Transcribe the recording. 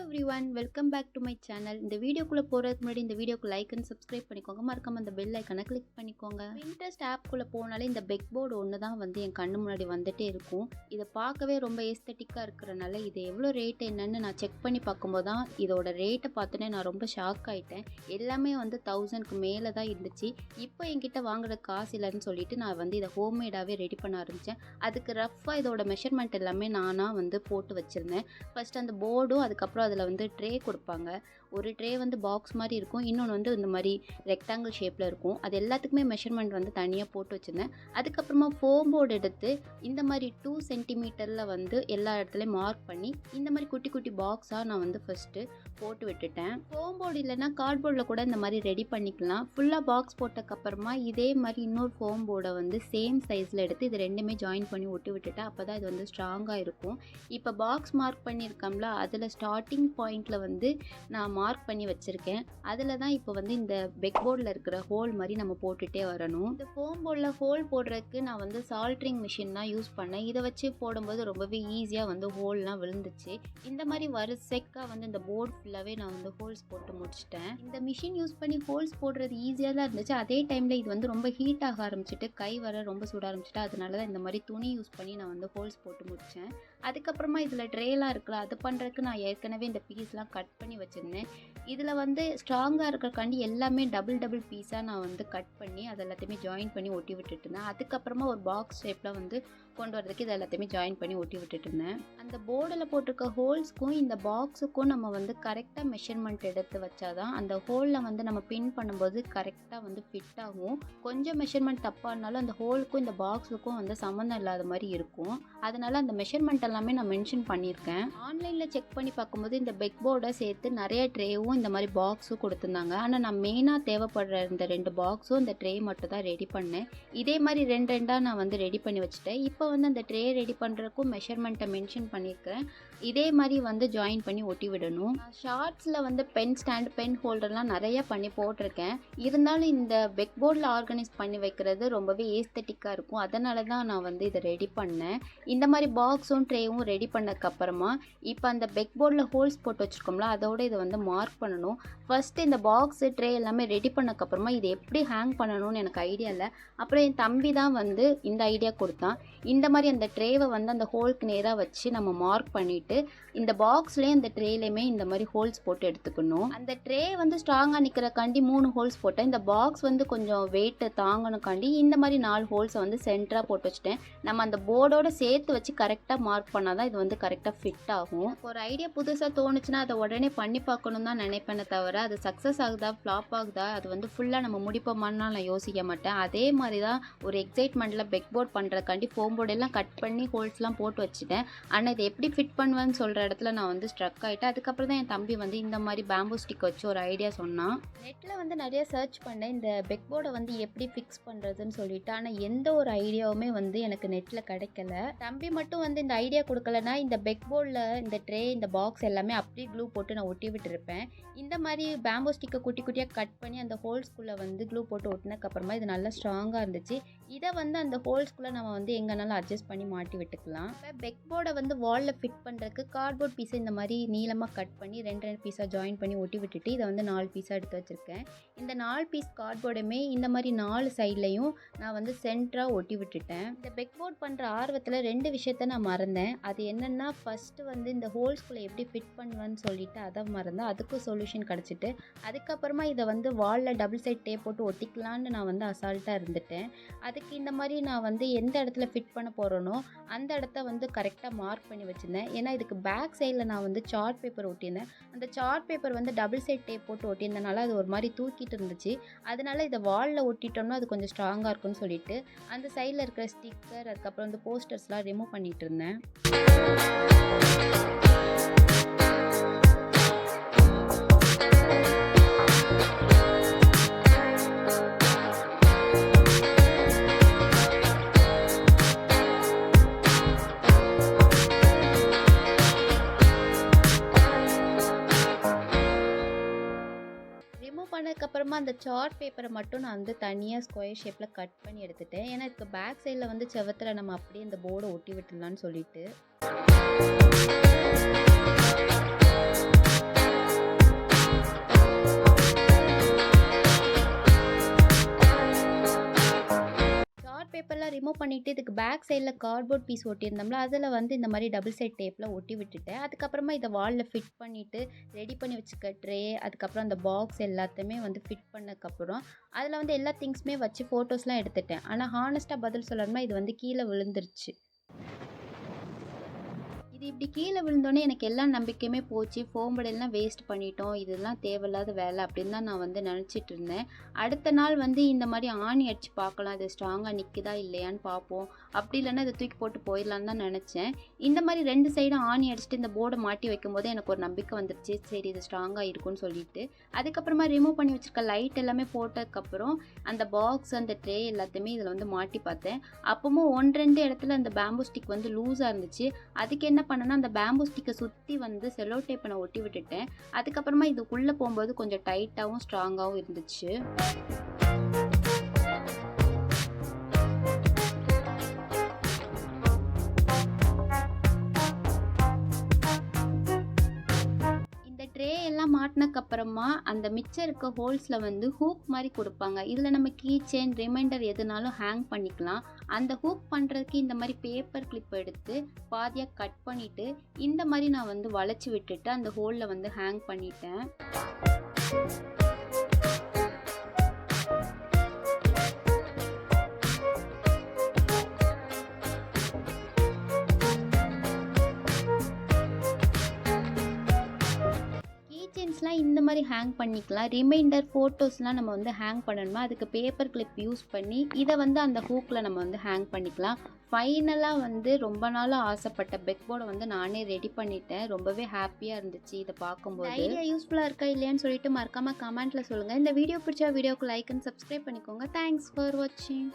Everyone, welcome back to my channel. இந்த வீடியோக்குள்ளே போகிறதுக்கு முன்னாடி இந்த வீடியோக்கு லைக் அண்ட் சப்ஸ்கிரைப் பண்ணிக்கோங்க. மறக்காம அந்த பெல் ஐக்கனை கிளிக் பண்ணிக்கோங்க. Pinterest ஆப்குள்ளே போனாலே இந்த பெக் போர்டு ஒன்று தான் வந்து என் கண்ணு முன்னாடி வந்துட்டே இருக்கும். இதை பார்க்கவே ரொம்ப ஏஸ்தட்டிக்காக இருக்கிறனால இது எவ்வளோ ரேட் என்னன்னு நான் செக் பண்ணி பார்க்கும்போது தான் இதோட ரேட்டை பார்த்தோன்னே நான் ரொம்ப ஷாக் ஆகிட்டேன். எல்லாமே வந்து 1000க்கு மேலே தான் இருந்துச்சு. இப்போ என்கிட்ட வாங்குற காசு இல்லைன்னு சொல்லிட்டு நான் வந்து இதை ஹோம்மேடாகவே ரெடி பண்ண ஆரம்பித்தேன். அதுக்கு ரஃப்பாக இதோட மெஷர்மெண்ட் எல்லாமே நானாக வந்து போட்டு வச்சுருந்தேன். ஃபஸ்ட் அந்த போர்டும் அதுக்கப்புறம் அதில் வந்து ட்ரே கொடுப்பாங்க. ஒரு ட்ரே வந்து பாக்ஸ் மாதிரி இருக்கும், இன்னொன்று வந்து இந்த மாதிரி ரெக்டாங்கிள் ஷேப்பில் இருக்கும். அது எல்லாத்துக்குமே மெஷர்மெண்ட் வந்து தனியாக போட்டு வச்சுருந்தேன். அதுக்கப்புறமா ஃபோம் போர்டு எடுத்து இந்த மாதிரி 2 சென்டிமீட்டரில் வந்து எல்லா இடத்துலையும் மார்க் பண்ணி இந்த மாதிரி குட்டி குட்டி பாக்ஸாக நான் வந்து ஃபஸ்ட்டு போட்டு விட்டுட்டேன். ஃபோம் போர்டு இல்லைன்னா கார்ட்போர்டில் கூட இந்த மாதிரி ரெடி பண்ணிக்கலாம். ஃபுல்லாக பாக்ஸ் போட்டதுக்கப்புறமா இதே மாதிரி இன்னொரு ஃபோம் போர்டை வந்து சேம் சைஸில் எடுத்து இது ரெண்டுமே ஜாயின் பண்ணி ஒட்டி விட்டுட்டேன். அப்போ தான் இது வந்து ஸ்ட்ராங்காக இருக்கும். இப்போ பாக்ஸ் மார்க் பண்ணியிருக்கோம்ல, அதில் ஸ்டார்டிங் பாயிண்டில் வந்து நான் மார்க் பண்ணி வச்சுருக்கேன். அதில் தான் இப்போ வந்து இந்த பெக் போர்டில் இருக்கிற ஹோல் மாதிரி நம்ம போட்டுகிட்டே வரணும். இந்த ஃபோம் போர்டில் ஹோல் போடுறதுக்கு நான் வந்து சால்ட்ரிங் மிஷின் தான் யூஸ் பண்ணேன். இதை வச்சு போடும்போது ரொம்பவே ஈஸியாக வந்து ஹோல்லாம் விழுந்துச்சு. இந்த மாதிரி வரிசைக்காக வந்து இந்த போர்டு ஃபுல்லாகவே நான் வந்து ஹோல்ஸ் போட்டு முடிச்சிட்டேன். இந்த மிஷின் யூஸ் பண்ணி ஹோல்ஸ் போடுறது ஈஸியாக தான் இருந்துச்சு. அதே டைமில் இது வந்து ரொம்ப ஹீட் ஆக ஆரம்பிச்சிட்டு கை வர ரொம்ப சுட ஆரம்பிச்சிட்டு, அதனால தான் இந்த மாதிரி துணி யூஸ் பண்ணி நான் வந்து ஹோல்ஸ் போட்டு முடித்தேன். அதுக்கப்புறமா இதில் ட்ரேலாம் இருக்குல்ல, அது பண்ணுறதுக்கு நான் ஏற்கனவே இந்த பீஸ்லாம் கட் பண்ணி வச்சுருந்தேன். இதில் வந்து ஸ்ட்ராங்காக இருக்கிறக்காண்டி எல்லாமே டபுள் பீஸாக நான் வந்து கட் பண்ணி அது எல்லாத்தையுமே ஜாயின் பண்ணி ஒட்டி விட்டுட்டு இருந்தேன். அதுக்கப்புறமா ஒரு பாக்ஸ் ஷேப்பில் வந்து கொண்டு வரதுக்கு இது எல்லாத்தையுமே ஜாயின் பண்ணி ஒட்டி விட்டுட்டு இருந்தேன். அந்த போர்டில் போட்டிருக்க ஹோல்ஸ்க்கும் இந்த பாக்ஸுக்கும் நம்ம வந்து கரெக்டாக மெஷர்மெண்ட் எடுத்து வச்சாதான் அந்த ஹோலில் வந்து நம்ம பின் பண்ணும்போது கரெக்டாக வந்து ஃபிட் ஆகும். கொஞ்சம் மெஷர்மெண்ட் தப்பானாலும் அந்த ஹோலுக்கும் இந்த பாக்ஸுக்கும் வந்து சம்மந்தம் இல்லாத மாதிரி இருக்கும். அதனால் அந்த மெஷர்மெண்ட் எல்லாமே நான் மென்ஷன் பண்ணியிருக்கேன். ஆன்லைனில் செக் பண்ணி பார்க்கும்போது இந்த பெக் போர்டை சேர்த்து நிறைய ட்ரேவும் இந்த மாதிரி பாக்ஸும் கொடுத்துருந்தாங்க. ஆனால் நான் மெயினாக தேவைப்படுற இந்த 2 பாக்ஸும் இந்த ட்ரே மட்டும் தான் ரெடி பண்ணேன். இதே மாதிரி 2 நான் வந்து ரெடி பண்ணி வச்சுட்டேன். இப்போ வந்து அந்த ட்ரே ரெடி பண்ணுறதுக்கும் மெஷர்மெண்ட்டை மென்ஷன் பண்ணியிருக்கிறேன். இதே மாதிரி வந்து ஜாயின் பண்ணி ஒட்டி விடணும். ஷார்ட்ஸில் வந்து பென் ஸ்டாண்ட், பென் ஹோல்டர்லாம் நிறைய பண்ணி போட்டிருக்கேன். இருந்தாலும் இந்த பெக் போர்டில் ஆர்கனைஸ் பண்ணி வைக்கிறது ரொம்பவே ஏஸ்தட்டிக்காக இருக்கும். அதனால தான் நான் வந்து இதை ரெடி பண்ணேன். இந்த மாதிரி பாக்ஸும் ட்ரேவும் ரெடி பண்ணதுக்கப்புறமா இப்போ அந்த பெக் போர்டில் ஹோல்ஸ் போட்டு வச்சுருக்கோம்ல, அதோடு இதை வந்து மார்க் பண்ணணும். ஃபஸ்ட்டு இந்த பாக்ஸு ட்ரே எல்லாமே ரெடி பண்ணக்கப்புறமா இதை எப்படி ஹேங் பண்ணணும்னு எனக்கு ஐடியா இல்லை. அப்புறம் என் தம்பி தான் வந்து இந்த ஐடியா கொடுத்தான். இந்த மாதிரி அந்த ட்ரேவை வந்து அந்த ஹோலுக்கு நேராக வச்சு நம்ம மார்க் பண்ணிவிட்டு இந்த பாக்ஸ்லேயும் இந்த ட்ரேலையுமே இந்த மாதிரி ஹோல்ஸ் போட்டு எடுத்துக்கணும். அந்த ட்ரே வந்து ஸ்ட்ராங்காக நிற்கிறக்காண்டி 3 ஹோல்ஸ் போட்டேன். இந்த பாக்ஸ் வந்து கொஞ்சம் வெயிட்டை தாங்கணுக்காண்டி இந்த மாதிரி 4 ஹோல்ஸை வந்து சென்டராக போட்டு வச்சுட்டேன். நம்ம அந்த போர்டோடு சேர்த்து வச்சு கரெக்டாக மார்க் பண்ணால் தான் இது வந்து கரெக்டாக ஃபிட் ஆகும். ஒரு ஐடியா புதுசாக தோணுச்சுன்னா அதை உடனே பண்ணி பார்க்கணும் தான் நினைப்பேனே தவிர அது சக்ஸஸ் ஆகுதா ஃப்ளாப் ஆகுதா அது வந்து ஃபுல்லாக நம்ம முடிப்போமான்னு நான் யோசிக்க மாட்டேன். அதே மாதிரி தான் ஒரு எக்ஸைட்மெண்ட்டில் பெக் போர்ட் பண்ணுறக்காண்டி ஃபோம் போர்டெல்லாம் கட் பண்ணி ஹோல்ஸ்லாம் போட்டு வச்சுட்டேன். ஆனால் இதை எப்படி ஃபிட் பண்ணுவேன்னு சொல்கிற இடத்துல நான் வந்து ஸ்ட்ரக் ஆகிட்டேன். அதுக்கப்புறம் தான் என் தம்பி வந்து இந்த மாதிரி பேம்பூ ஸ்டிக் வச்சு ஒரு ஐடியா சொன்னான். நெட்டில் வந்து நிறைய சர்ச் பண்ணேன் இந்த பெக் போர்டை வந்து எப்படி ஃபிக்ஸ் பண்ணுறதுன்னு சொல்லிட்டு. ஆனால் எந்த ஒரு ஐடியாவுமே வந்து எனக்கு நெட்டில் கிடைக்கல. தம்பி மட்டும் வந்து இந்த ஐடியா கொடுக்கலன்னா இந்த பெக் போர்டில் இந்த ட்ரே, இந்த பாக்ஸ் எல்லாமே அப்படியே க்ளூ போட்டு நான் ஒட்டி விட்டுருப்பேன். இந்த மாதிரி பேம்பூ ஸ்டிக்கை குட்டி குட்டியாக கட் பண்ணி அந்த ஹோல்ஸ்குள்ளே வந்து க்ளூ போட்டு ஒட்டினதுக்கப்புறமா இது நல்லா ஸ்ட்ராங்காக இருந்துச்சு. இதை வந்து அந்த ஹோல்ஸ்குள்ளே நம்ம வந்து எங்கேனாலும் அட்ஜஸ்ட் பண்ணி மாட்டி விட்டுக்கலாம். இப்போ பெக் போர்டை வந்து வாலில் ஃபிட் பண்ணுறதுக்கு கார்ட்போர்ட் பீஸை இந்த மாதிரி நீளமாக கட் பண்ணி 2 பீஸாக ஜாயின் பண்ணி ஒட்டி விட்டுட்டு இதை வந்து 4 பீஸாக எடுத்து வச்சுருக்கேன். இந்த 4 பீஸ் கார்ட்போர்டுமே இந்த மாதிரி 4 சைட்லையும் நான் வந்து சென்டராக ஒட்டி விட்டுட்டேன். இந்த பெக் போர்ட் பண்ணுற ஆர்வத்தில் 2 விஷயத்த நான் மறந்தேன். அது என்னென்னா, ஃபஸ்ட்டு வந்து இந்த ஹோல்ஸ்குள்ளே எப்படி ஃபிட் பண்ணுவேன்னு சொல்லிட்டு அதை மறந்தேன். அதுக்கும் சொல்யூஷன் கிடச்சிட்டு அதுக்கப்புறமா இதை வந்து வாலில் டபுள் சைட் டேப் போட்டு ஒட்டிக்கலான்னு நான் வந்து அசால்ட்டாக இருந்துட்டேன். அதுக்கு இந்த மாதிரி நான் வந்து எந்த இடத்துல ஃபிட் பண்ண போகிறேனோ அந்த இடத்த வந்து கரெக்டாக மார்க் பண்ணி வச்சுருந்தேன். ஏன்னா இதுக்கு பேக் சைடில் நான் வந்து சார்ட் பேப்பர் ஒட்டியிருந்தேன். அந்த சார்ட் பேப்பர் வந்து டபுள் சைட் டேப் போட்டு ஒட்டியிருந்தனால அது ஒரு மாதிரி தூக்கிட்டு இருந்துச்சு. அதனால இதை வாலில் ஒட்டிட்டோம்னா அது கொஞ்சம் ஸ்ட்ராங்காக இருக்குன்னு சொல்லிட்டு அந்த சைடில் இருக்கிற ஸ்டிக்கர், அதுக்கப்புறம் வந்து போஸ்டர்ஸ்லாம் ரிமூவ் பண்ணிட்டு இருந்தேன். பண்ணதுக்கப்புறமா அந்த சார்ட் பேப்பரை மட்டும் நான் வந்து தனியாக ஸ்கொயர் ஷேப்பில் கட் பண்ணி எடுத்துட்டேன். ஏன்னா இப்போ பேக் சைடில் வந்து செவத்தில் நம்ம அப்படியே இந்த போர்டை ஒட்டி விட்டுடலான்னு சொல்லிட்டு பண்ணிவிட்டு இதுக்கு பேக் சைடில் கார்ட்போர்ட் பீஸ் ஒட்டியிருந்தோம்ல அதில் வந்து இந்த மாதிரி டபுள் சைட் டேப்பில் ஒட்டி விட்டுட்டேன். அதுக்கப்புறமா இதை வாலில் ஃபிட் பண்ணிவிட்டு ரெடி பண்ணி வச்சுக்க ட்ரே, அதுக்கப்புறம் அந்த பாக்ஸ் எல்லாத்தையுமே வந்து ஃபிட் பண்ணதுக்கப்புறம் அதில் வந்து எல்லா திங்ஸுமே வச்சு ஃபோட்டோஸ்லாம் எடுத்துட்டேன். ஆனால் ஹானஸ்ட்டாக பதில் சொல்லணும்னா இது வந்து கீழே விழுந்துருச்சு. இது இப்படி கீழே விழுந்தோடனே எனக்கு எல்லா நம்பிக்கையுமே போச்சு. ஃபோம் படையெல்லாம் வேஸ்ட் பண்ணிட்டோம், இதெல்லாம் தேவையில்லாத வேலை அப்படின்னு தான் நான் வந்து நினச்சிட்டு இருந்தேன். அடுத்த நாள் வந்து இந்த மாதிரி ஆணி அடித்து பார்க்கலாம், இது ஸ்ட்ராங்காக நிற்குதா இல்லையான்னு பார்ப்போம், அப்படி இல்லைன்னா இதை தூக்கி போட்டு போயிடலான்னு தான் நினச்சேன். இந்த மாதிரி 2 சைடும் ஆணி அடிச்சுட்டு இந்த போர்டை மாட்டி வைக்கும்போது எனக்கு ஒரு நம்பிக்கை வந்துருச்சு, சரி இது ஸ்ட்ராங்காக இருக்கும்னு சொல்லிட்டு. அதுக்கப்புறமா ரிமூவ் பண்ணி வச்சுருக்க லைட் எல்லாமே போட்டதுக்கப்புறம் அந்த பாக்ஸ் அந்த ட்ரே எல்லாத்தையுமே இதில் வந்து மாட்டி பார்த்தேன். அப்பவும் 1-2 இடத்துல அந்த பேம்பூ ஸ்டிக் வந்து லூஸாக இருந்துச்சு. அதுக்கு என்ன பண்ணேன்னா அந்த பேம்பூ ஸ்டிக்கை சுற்றி வந்து செல்லோ டேப்பை நான் ஒட்டி விட்டுட்டேன். அதுக்கப்புறமா இதுக்குள்ளே போகும்போது கொஞ்சம் டைட்டாகவும் ஸ்ட்ராங்காகவும் இருந்துச்சு. ட்ரே எல்லாம் மாட்டினக்கப்புறமா அந்த மிச்சம் இருக்க ஹோல்ஸில் வந்து ஹூக் மாதிரி கொடுப்பாங்க. இதில் நம்ம கீ செயின் ரிமைண்டர் எதுனாலும் ஹேங் பண்ணிக்கலாம். அந்த ஹூக் பண்ணுறதுக்கு இந்த மாதிரி பேப்பர் கிளிப் எடுத்து பாதியாக கட் பண்ணிவிட்டு இந்த மாதிரி நான் வந்து வளைச்சி விட்டுட்டு அந்த ஹோலில் வந்து ஹேங் பண்ணிட்டேன். செயின்ஸ்லாம் இந்த மாதிரி ஹேங் பண்ணிக்கலாம். ரிமைண்டர் ஃபோட்டோஸ்லாம் நம்ம வந்து ஹேங் பண்ணணுமா, அதுக்கு பேப்பர் கிளிப் யூஸ் பண்ணி இதை வந்து அந்த ஹூக்கில் நம்ம வந்து ஹேங் பண்ணிக்கலாம். ஃபைனலாக வந்து ரொம்ப நாளாக ஆசைப்பட்ட பெக் போர்டை வந்து நானே ரெடி பண்ணிட்டேன். ரொம்பவே ஹாப்பியாக இருந்துச்சு இதை பார்க்கும்போது. ஐடியா யூஸ்ஃபுல்லாக இருக்கா இல்லையான்னு சொல்லிட்டு மறக்காமல் கமெண்ட்டில் சொல்லுங்கள். இந்த வீடியோ பிடிச்சா வீடியோக்கு லைக் அண்ட் சப்ஸ்கிரைப் பண்ணிக்கோங்க. தேங்க்ஸ் ஃபார் வாட்சிங்.